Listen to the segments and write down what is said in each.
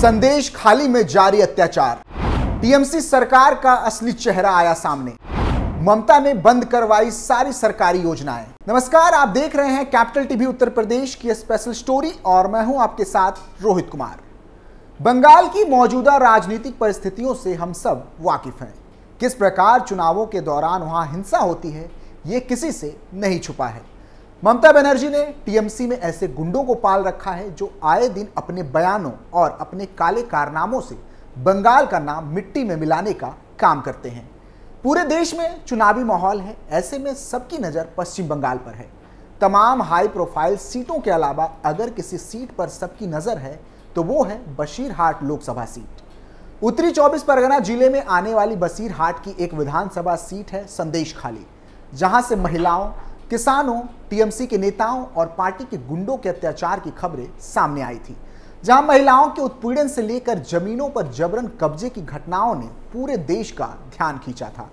संदेश खाली में जारी अत्याचार, टीएमसी सरकार का असली चेहरा आया सामने। ममता ने बंद करवाई सारी सरकारी योजनाएं। नमस्कार, आप देख रहे हैं कैपिटल टीवी उत्तर प्रदेश की स्पेशल स्टोरी और मैं हूं आपके साथ रोहित कुमार। बंगाल की मौजूदा राजनीतिक परिस्थितियों से हम सब वाकिफ हैं। किस प्रकार चुनावों के दौरान वहां हिंसा होती है, ये किसी से नहीं छुपा है। ममता बनर्जी ने टीएमसी में ऐसे गुंडों को पाल रखा है जो आए दिन अपने बयानों और अपने काले कारनामों से बंगाल का नाम मिट्टी में मिलाने का काम करते हैं। पूरे देश में चुनावी माहौल है, ऐसे में सबकी नज़र पश्चिम बंगाल पर है। तमाम हाई प्रोफाइल सीटों के अलावा अगर किसी सीट पर सबकी नज़र है तो वो है बशीरहाट लोकसभा सीट। उत्तरी 24 परगना जिले में आने वाली बशीरहाट की एक विधानसभा सीट है संदेश खाली, जहां से महिलाओं, किसानों, टीएमसी के नेताओं और पार्टी के गुंडों के अत्याचार की खबरें सामने आई थी। जहां महिलाओं के उत्पीड़न से लेकर जमीनों पर जबरन कब्जे की घटनाओं ने पूरे देश का ध्यान खींचा था।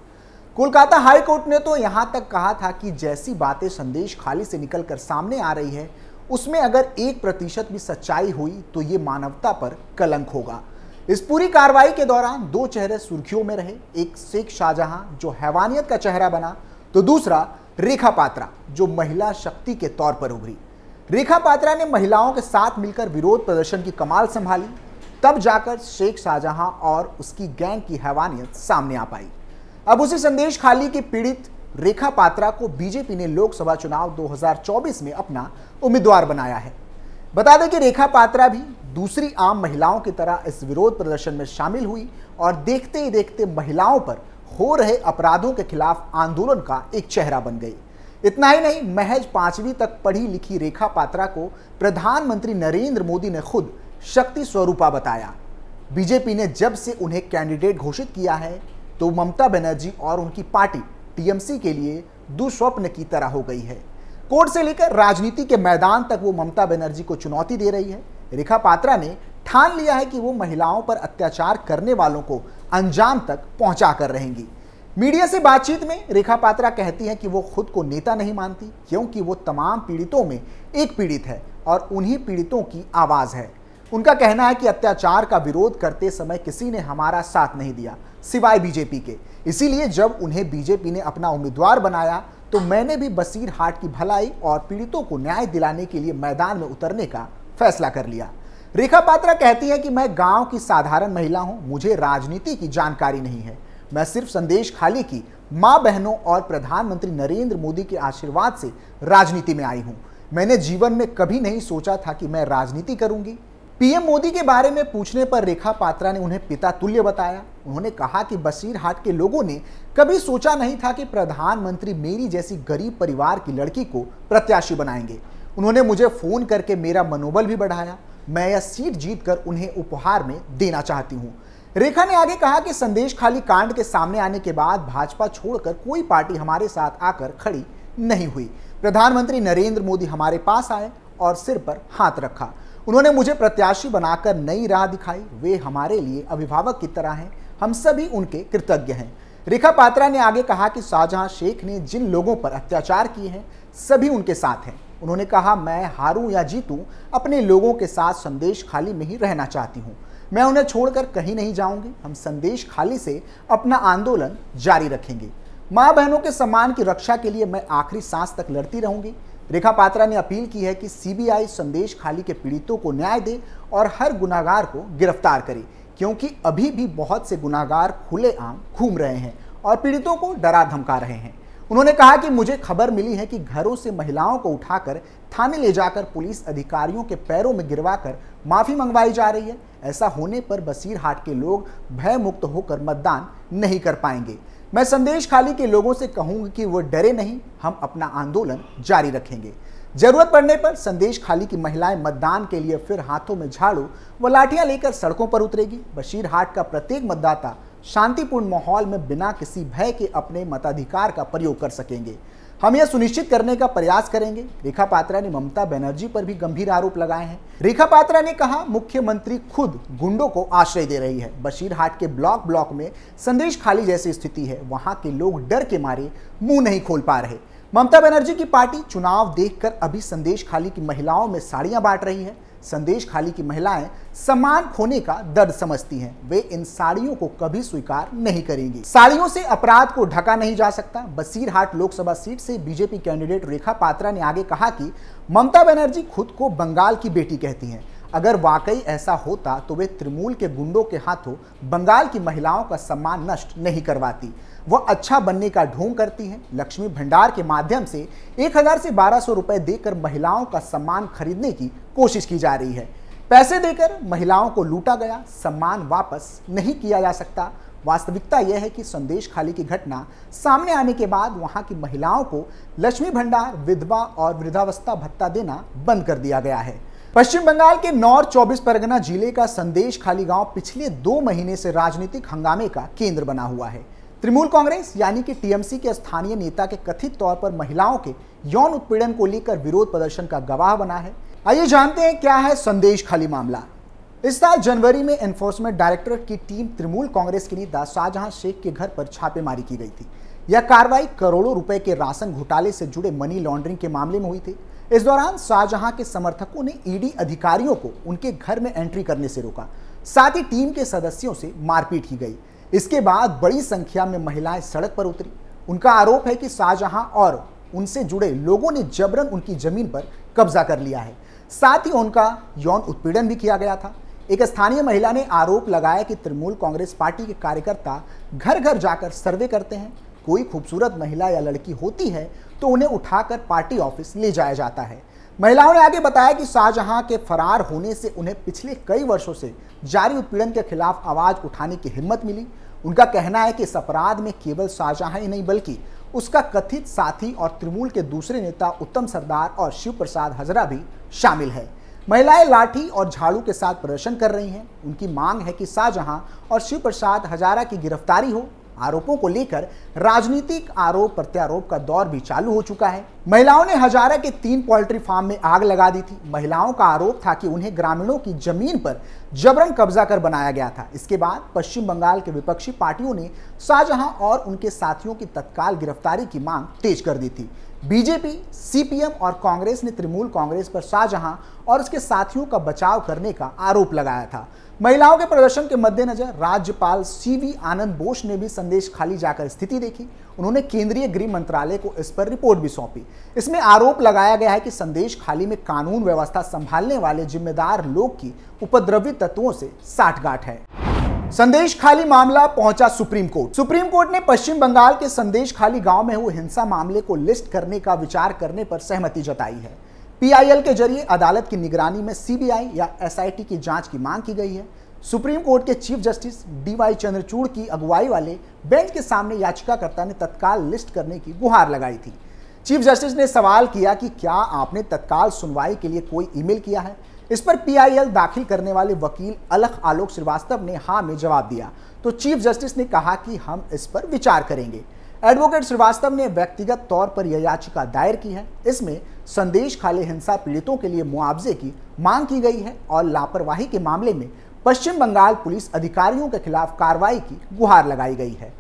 कोलकाता हाई कोर्ट ने तो यहां तक कहा था कि जैसी बातें संदेश खाली से निकलकर सामने आ रही है, उसमें अगर 1% भी सच्चाई हुई तो ये मानवता पर कलंक होगा। इस पूरी कार्रवाई के दौरान दो चेहरे सुर्खियों में रहे, एक शेख शाहजहां जो हैवानियत का चेहरा बना, तो दूसरा रेखा पात्रा जो महिला शक्ति के तौर पर उभरी। रेखा पात्रा ने महिलाओं के साथ मिलकर विरोध प्रदर्शन की कमाल संभाली, तब जाकर शेख शाहजहां और उसकी गैंग की हैवानियत सामने आ पाई। अब उसी संदेश खाली की पीड़ित रेखा पात्रा को बीजेपी ने लोकसभा चुनाव 2024 में अपना उम्मीदवार बनाया है। बता दें कि रेखा पात्रा भी दूसरी आम महिलाओं की तरह इस विरोध प्रदर्शन में शामिल हुई और देखते ही देखते महिलाओं पर हो रहे अपराधों के खिलाफ आंदोलन का एक चेहरा बन गई। इतना ही नहीं, महज 5वीं तक पढ़ी लिखी रेखा पात्रा को प्रधानमंत्री नरेंद्र मोदी ने खुद शक्ति स्वरूपा बताया। बीजेपी ने जब से उन्हें कैंडिडेट घोषित किया है तो ममता बनर्जी और उनकी पार्टी टीएमसी के लिए दुस्वप्न की तरह हो गई है। कोर्ट से लेकर राजनीति के मैदान तक वो ममता बनर्जी को चुनौती दे रही है। रेखा पात्रा ने ठान लिया है कि वो महिलाओं पर अत्याचार करने वालों को अंजाम तक पहुंचा कर रहेंगी। मीडिया से बातचीत में रेखा पात्रा कहती है कि वो खुद को नेता नहीं मानती, क्योंकि वो तमाम पीड़ितों में एक पीड़ित है और उन्हीं पीड़ितों की आवाज़ है। उनका कहना है कि अत्याचार का विरोध करते समय किसी ने हमारा साथ नहीं दिया सिवाय बीजेपी के, इसीलिए जब उन्हें बीजेपी ने अपना उम्मीदवार बनाया तो मैंने भी बशीरहाट की भलाई और पीड़ितों को न्याय दिलाने के लिए मैदान में उतरने का फैसला कर लिया। रेखा पात्रा कहती है कि मैं गांव की साधारण महिला हूं, मुझे राजनीति की जानकारी नहीं है। मैं सिर्फ संदेश खाली की मां बहनों और प्रधानमंत्री नरेंद्र मोदी के आशीर्वाद से राजनीति में आई हूं। मैंने जीवन में कभी नहीं सोचा था कि मैं राजनीति करूंगी। पीएम मोदी के बारे में पूछने पर रेखा पात्रा ने उन्हें पिता तुल्य बताया। उन्होंने कहा कि बशीरहाट के लोगों ने कभी सोचा नहीं था कि प्रधानमंत्री मेरी जैसी गरीब परिवार की लड़की को प्रत्याशी बनाएंगे। उन्होंने मुझे फोन करके मेरा मनोबल भी बढ़ाया। मैं यह सीट जीतकर उन्हें उपहार में देना चाहती हूं। रेखा ने आगे कहा कि संदेश खाली कांड के सामने आने के बाद भाजपा छोड़कर कोई पार्टी हमारे साथ आकर खड़ी नहीं हुई। प्रधानमंत्री नरेंद्र मोदी हमारे पास आए और सिर पर हाथ रखा। उन्होंने मुझे प्रत्याशी बनाकर नई राह दिखाई। वे हमारे लिए अभिभावक की तरह हैं, हम सभी उनके कृतज्ञ हैं। रेखा पात्रा ने आगे कहा कि शाहजहां शेख ने जिन लोगों पर अत्याचार किए हैं सभी उनके साथ हैं। उन्होंने कहा, मैं हारूं या जीतूं, अपने लोगों के साथ संदेश खाली में ही रहना चाहती हूं। मैं उन्हें छोड़कर कहीं नहीं जाऊंगी। हम संदेश खाली से अपना आंदोलन जारी रखेंगे। मां बहनों के सम्मान की रक्षा के लिए मैं आखिरी सांस तक लड़ती रहूंगी। रेखा पात्रा ने अपील की है कि सीबीआई संदेश खाली के पीड़ितों को न्याय दे और हर गुनाहगार को गिरफ्तार करे, क्योंकि अभी भी बहुत से गुनाहगार खुलेआम घूम रहे हैं और पीड़ितों को डरा धमका रहे हैं। उन्होंने कहा कि मुझे खबर मिली है कि घरों से महिलाओं को उठाकर थाने ले जाकर पुलिस अधिकारियों के पैरों में गिरवाकर माफी मंगवाई जा रही है। ऐसा होने पर बशीरहाट के लोग भय मुक्त होकर मतदान नहीं कर पाएंगे। मैं संदेश खाली के लोगों से कहूंगी कि वो डरे नहीं, हम अपना आंदोलन जारी रखेंगे। जरूरत पड़ने पर संदेश खाली की महिलाएं मतदान के लिए फिर हाथों में झाड़ू व लाठियां लेकर सड़कों पर उतरेगी। बशीरहाट का प्रत्येक मतदाता शांतिपूर्ण माहौल में बिना किसी भय के अपने मताधिकार का प्रयोग कर सकेंगे। हम यह सुनिश्चित करने का प्रयास करेंगे। रेखा पात्रा ने ममता बनर्जी पर भी गंभीर आरोप लगाए हैं। रेखा पात्रा ने कहा, मुख्यमंत्री खुद गुंडों को आश्रय दे रही है। बशीरहाट के ब्लॉक में संदेश खाली जैसी स्थिति है, वहां के लोग डर के मारे मुंह नहीं खोल पा रहे। ममता बनर्जी की पार्टी चुनाव देखकर अभी संदेश खाली की महिलाओं में साड़ियां बांट रही है। संदेश खाली की महिलाएं सम्मान खोने का दर्द समझती हैं। वे इन साड़ियों को कभी स्वीकार नहीं करेंगी। साड़ियों से अपराध को ढका नहीं जा सकता। बसीरहाट लोकसभा सीट से बीजेपी कैंडिडेट रेखा पात्रा ने आगे कहा कि ममता बनर्जी खुद को बंगाल की बेटी कहती हैं। अगर वाकई ऐसा होता तो वे तृणमूल के गुंडों के हाथों बंगाल की महिलाओं का सम्मान नष्ट नहीं करवाती। वह अच्छा बनने का ढोंग करती हैं। लक्ष्मी भंडार के माध्यम से 1000 से 1200 रुपए देकर महिलाओं का सम्मान खरीदने की कोशिश की जा रही है। पैसे देकर महिलाओं को लूटा गया सम्मान वापस नहीं किया जा सकता। वास्तविकता यह है कि संदेश खाली की घटना सामने आने के बाद वहां की महिलाओं को लक्ष्मी भंडार, विधवा और वृद्धावस्था भत्ता देना बंद कर दिया गया है। पश्चिम बंगाल के नॉर्थ 24 परगना जिले का संदेश खाली गांव पिछले 2 महीने से राजनीतिक हंगामे का केंद्र बना हुआ है। तृणमूल कांग्रेस यानी कि टीएमसी के स्थानीय नेता के कथित तौर पर महिलाओं के यौन उत्पीड़न को लेकर विरोध प्रदर्शन का गवाह बना है। आइए जानते हैं क्या है संदेश खाली मामला। इस साल जनवरी में एनफोर्समेंट डायरेक्टोरेट की टीम तृणमूल कांग्रेस के नेता शाहजहां शेख के घर पर छापेमारी की गई थी। यह कार्रवाई करोड़ों रुपए के राशन घोटाले से जुड़े मनी लॉन्ड्रिंग के मामले में हुई थी। इस दौरान शाहजहां के समर्थकों ने ईडी अधिकारियों को उनके घर में एंट्री करने से रोका। साथ ही टीम के सदस्यों से मारपीट की गई। इसके बाद बड़ी संख्या में महिलाएं सड़क पर उतरी। उनका आरोप है कि शाहजहां और उनसे जुड़े लोगों ने जबरन उनकी जमीन पर कब्जा कर लिया है। साथ ही उनका यौन उत्पीड़न भी किया गया था। एक स्थानीय महिला ने आरोप लगाया कि तृणमूल कांग्रेस पार्टी के कार्यकर्ता घर घर जाकर सर्वे करते हैं। कोई खूबसूरत महिला या लड़की होती है तो उन्हें उठाकर पार्टी ऑफिस ले जाया जाता है। महिलाओं ने आगे बताया कि शाहजहां के फरार होने से उन्हें पिछले कई वर्षों से जारी उत्पीड़न के खिलाफ आवाज उठाने की हिम्मत मिली। उनका कहना है कि इस अपराध में केवल शाहजहां ही नहीं बल्कि उसका कथित साथी और तृणमूल के दूसरे नेता उत्तम सरदार और शिव प्रसाद हजरा भी शामिल है। महिलाएं लाठी और झाड़ू के साथ प्रदर्शन कर रही हैं। उनकी मांग है कि शाहजहां और शिव प्रसाद हजारा की गिरफ्तारी हो। आरोपों को लेकर राजनीतिक आरोप प्रत्यारोप का दौर भी चालू हो चुका है। महिलाओं ने हजारा के 3 पोल्ट्री फार्म में आग लगा दी थी। महिलाओं का आरोप था कि उन्हें ग्रामीणों की जमीन पर जबरन कब्जा कर बनाया गया था। इसके बाद पश्चिम बंगाल के विपक्षी पार्टियों ने शाहजहां और उनके साथियों की तत्काल गिरफ्तारी की मांग तेज कर दी थी। बीजेपी, सीपीएम और कांग्रेस ने तृणमूल कांग्रेस पर शाहजहां और उसके साथियों का बचाव करने का आरोप लगाया था। महिलाओं के प्रदर्शन के मद्देनजर राज्यपाल सीवी आनंद बोस ने भी संदेश खाली जाकर स्थिति देखी। उन्होंने केंद्रीय गृह मंत्रालय को इस पर रिपोर्ट भी सौंपी। इसमें आरोप लगाया गया है कि संदेश खाली में कानून व्यवस्था संभालने वाले जिम्मेदार लोग की उपद्रवी तत्वों से साठगांठ है। संदेश खाली मामला पहुंचा सुप्रीम कोर्ट। सुप्रीम कोर्ट ने पश्चिम बंगाल के संदेश खाली गांव में हुए हिंसा मामले को लिस्ट करने का विचार करने पर सहमति जताई है। पीआईएल के जरिए अदालत की निगरानी में सीबीआई या एसआईटी की जांच की मांग की गई है। सुप्रीम कोर्ट के चीफ जस्टिस डीवाई चंद्रचूड़ की अगुवाई वाले बेंच के सामने याचिकाकर्ता ने तत्काल लिस्ट करने की गुहार लगाई थी। चीफ जस्टिस ने सवाल किया कि क्या आपने तत्काल सुनवाई के लिए कोई ईमेल किया है। इस पर पीआईएल दाखिल करने वाले वकील अलख आलोक श्रीवास्तव ने हाँ में जवाब दिया तो चीफ जस्टिस ने कहा कि हम इस पर विचार करेंगे। एडवोकेट श्रीवास्तव ने व्यक्तिगत तौर पर यह याचिका दायर की है। इसमें संदेश खाली हिंसा पीड़ितों के लिए मुआवजे की मांग की गई है और लापरवाही के मामले में पश्चिम बंगाल पुलिस अधिकारियों के खिलाफ कार्रवाई की गुहार लगाई गई है।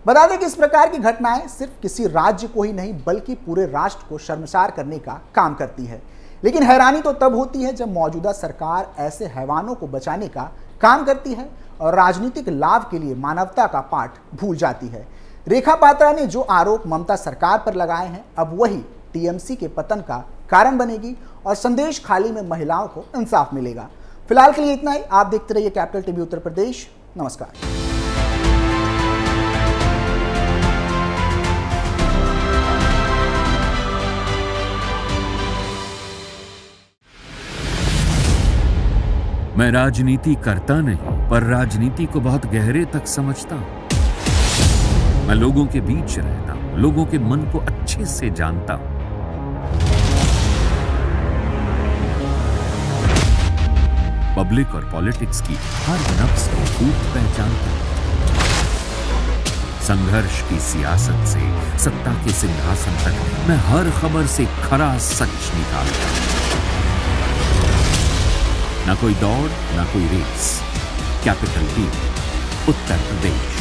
बता दें कि इस प्रकार की घटनाएं सिर्फ किसी राज्य को ही नहीं बल्कि पूरे राष्ट्र को शर्मसार करने का काम करती है। लेकिन हैरानी तो तब होती है जब मौजूदा सरकार ऐसे हैवानों को बचाने का काम करती है और राजनीतिक लाभ के लिए मानवता का पाठ भूल जाती है। रेखा पात्रा ने जो आरोप ममता सरकार पर लगाए हैं अब वही टीएमसी के पतन का कारण बनेगी और संदेश खाली में महिलाओं को इंसाफ मिलेगा। फिलहाल के लिए इतना ही। आप देखते रहिए कैपिटल टीवी उत्तर प्रदेश। नमस्कार। मैं राजनीति करता नहीं पर राजनीति को बहुत गहरे तक समझता हूं। मैं लोगों के बीच रहता हूं, लोगों के मन को अच्छे से जानता हूं। पब्लिक और पॉलिटिक्स की हर नब्ज को खूब पहचानता हूं। संघर्ष की सियासत से सत्ता के सिंहासन तक मैं हर खबर से खरा सच निकालता हूं। ना कोई दौड़, ना कोई race. Capital TV, Uttar Pradesh.